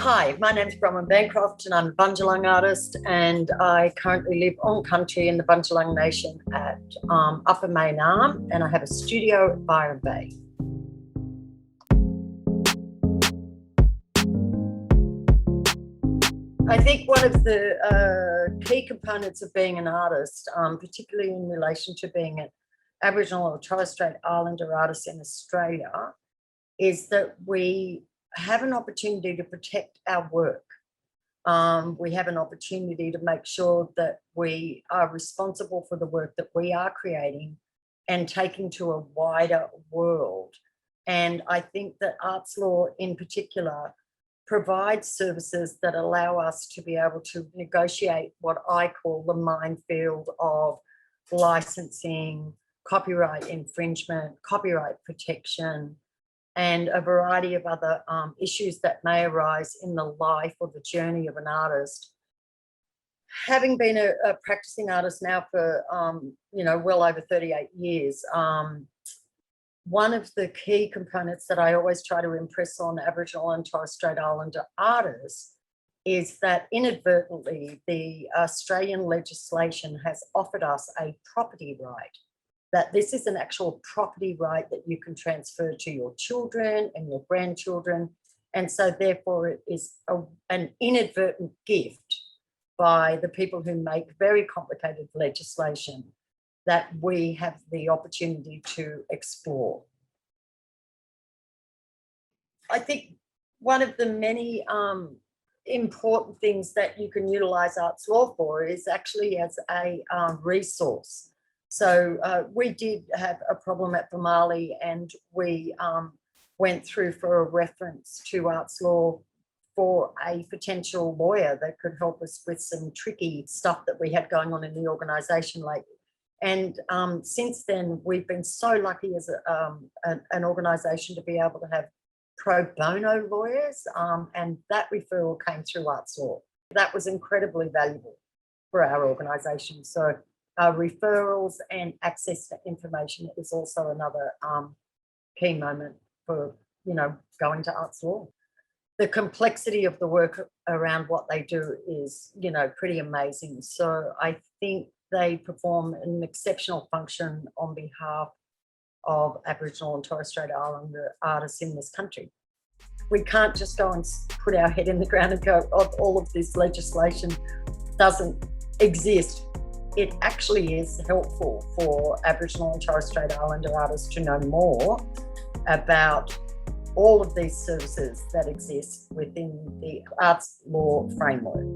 Hi, my name's Bronwyn Bancroft and I'm a Bundjalung artist, and I currently live on country in the Bundjalung Nation at Upper Main Arm, and I have a studio at Byron Bay. I think one of the key components of being an artist, particularly in relation to being an Aboriginal or Torres Strait Islander artist in Australia, is that we have an opportunity to protect our work. We have an opportunity to make sure that we are responsible for the work that we are creating and taking to a wider world. And I think that arts law in particular provides services that allow us to be able to negotiate what I call the minefield of licensing, copyright infringement, copyright protection, and a variety of other issues that may arise in the life or the journey of an artist. Having been a practicing artist now for, well over 38 years, one of the key components that I always try to impress on Aboriginal and Torres Strait Islander artists is that inadvertently the Australian legislation has offered us a property right, that this is an actual property right that you can transfer to your children and your grandchildren. And so therefore it is an inadvertent gift by the people who make very complicated legislation that we have the opportunity to explore. I think one of the many important things that you can utilise arts law for is actually as a resource. So we did have a problem at Bamali, and we went through for a reference to arts law for a potential lawyer that could help us with some tricky stuff that we had going on in the organisation lately. And since then, we've been so lucky as an organisation to be able to have pro bono lawyers, and that referral came through arts law. That was incredibly valuable for our organisation. So referrals and access to information is also another key moment for, going to arts law. The complexity of the work around what they do is, pretty amazing. So I think they perform an exceptional function on behalf of Aboriginal and Torres Strait Islander artists in this country. We can't just go and put our head in the ground and go, oh, all of this legislation doesn't exist. It actually is helpful for Aboriginal and Torres Strait Islander artists to know more about all of these services that exist within the arts law framework.